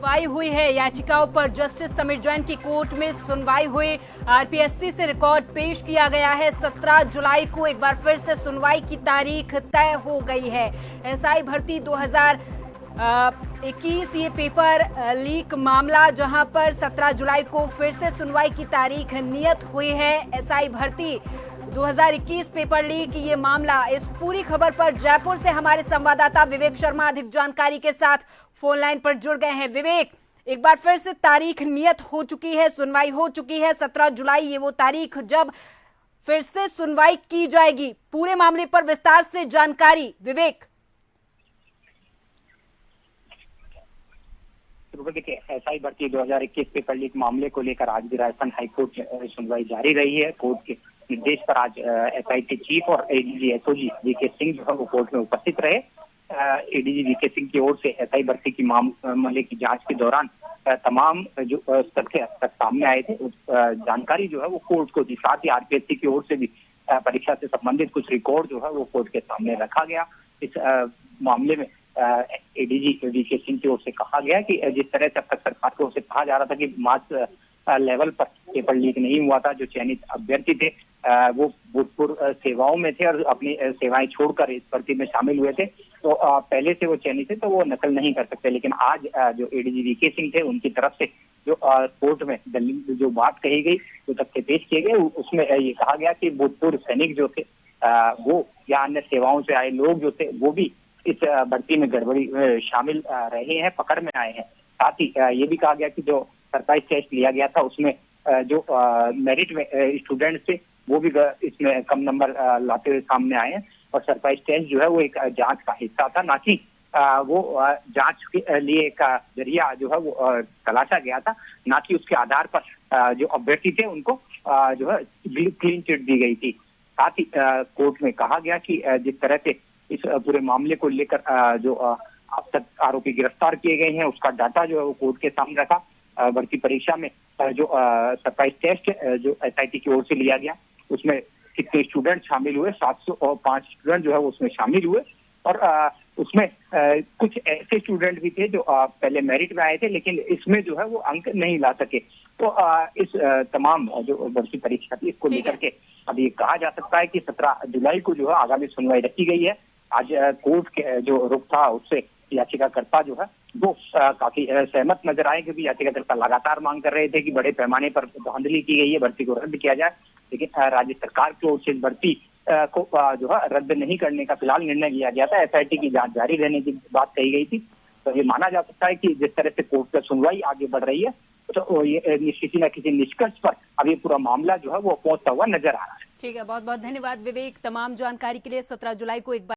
सुनवाई हुई है याचिकाओं पर। जस्टिस समीर जैन की कोर्ट में सुनवाई हुई। आरपीएससी से रिकॉर्ड पेश किया गया है। 17 जुलाई को एक बार फिर से सुनवाई की तारीख तय हो गई है। एसआई भर्ती 2021 ये पेपर लीक मामला, जहां पर 17 जुलाई को फिर से सुनवाई की तारीख नियत हुई है। एसआई भर्ती 2021 पेपर लीक ये मामला। इस पूरी खबर पर जयपुर से हमारे संवाददाता विवेक शर्मा अधिक जानकारी के साथ फोन लाइन पर जुड़ गए हैं। विवेक, एक बार फिर से तारीख नियत हो चुकी है, सुनवाई हो चुकी है। 17 जुलाई ये वो तारीख जब फिर से सुनवाई की जाएगी। पूरे मामले पर विस्तार से जानकारी विवेक। देखिए, एसआई भर्ती 2021 पेपर लीक मामले को लेकर आज भी राजस्थान हाईकोर्ट में सुनवाई जारी रही है। कोर्ट के निर्देश पर आज एसआईटी चीफ और एडीजी एसओजी वीके सिंह जो है वो कोर्ट में उपस्थित रहे। एडीजी वीके सिंह की ओर से एसआई भर्ती की मामले की जांच के दौरान तमाम जो तथ्य तक सामने आए थे, उस जानकारी जो है वो कोर्ट को दी। साथ ही आरपीएससी की ओर से भी परीक्षा से संबंधित कुछ रिकॉर्ड जो है वो कोर्ट के सामने रखा गया। इस मामले में एडीजी वीके सिंह की ओर से कहा गया कि जिस तरह से अब तक सरकार की ओर से कहा जा रहा था कि मास लेवल पर पेपर लीक नहीं हुआ था, जो चयनित अभ्यर्थी थे वो भूतपूर्व सेवाओं में थे और अपनी सेवाएं छोड़कर इस भर्ती में शामिल हुए थे, तो पहले से वो चयनित थे तो वो नकल नहीं कर सकते। लेकिन आज जो एडीजी वीके सिंह थे उनकी तरफ से जो कोर्ट में दलील जो बात कही गई, जो तथ्य पेश किए गए, उसमें ये कहा गया कि भूतपूर्व सैनिक जो थे वो या अन्य सेवाओं से आए लोग जो थे वो भी इस भर्ती में गड़बड़ी शामिल रहे हैं, पकड़ में आए हैं। साथ ही ये भी कहा गया कि जो सरप्राइज टेस्ट लिया गया था उसमें जो मेरिट में स्टूडेंट्स थे वो भी इसमें कम नंबर लाते हुए सामने आए हैं। और सरप्राइज टेस्ट जो है वो एक जांच का हिस्सा था, ना कि वो जांच के लिए एक जरिया जो है वो तलाशा गया था, ना कि उसके आधार पर जो अभ्यर्थी थे उनको जो है क्लीन चिट दी गई थी। साथ ही कोर्ट में कहा गया कि जिस तरह से इस पूरे मामले को लेकर जो अब तक आरोपी गिरफ्तार किए गए हैं उसका डाटा जो है वो कोर्ट के सामने रखा। भर्ती परीक्षा में जो सरप्राइज टेस्ट जो एसआईटी की ओर से लिया गया उसमें कितने स्टूडेंट शामिल हुए, 705 स्टूडेंट जो है वो उसमें शामिल हुए। और उसमें कुछ ऐसे स्टूडेंट भी थे जो पहले मेरिट में आए थे लेकिन इसमें जो है वो अंक नहीं ला सके। तो इस तमाम जो भर्ती परीक्षा थी इसको लेकर के अब ये कहा जा सकता है कि 17 जुलाई को जो है आगामी सुनवाई रखी गई है। आज कोर्ट के जो रुख था उससे याचिकाकर्ता जो है वो काफी सहमत नजर आए, क्योंकि याचिकाकर्ता लगातार मांग कर रहे थे कि बड़े पैमाने पर धांधली की गई है, भर्ती को रद्द किया जाए। लेकिन राज्य सरकार की ओर से इस भर्ती को जो है रद्द नहीं करने का फिलहाल निर्णय लिया गया था। एसआईटी की जांच जारी रहने की बात कही गई थी। तो ये माना जा सकता है कि जिस तरह से कोर्ट की सुनवाई आगे बढ़ रही है तो ये किसी न किसी निष्कर्ष पर अब ये पूरा मामला जो है वो पहुंचता हुआ नजर आ रहा है। ठीक है, बहुत बहुत धन्यवाद विवेक तमाम जानकारी के लिए। 17 जुलाई को एक बार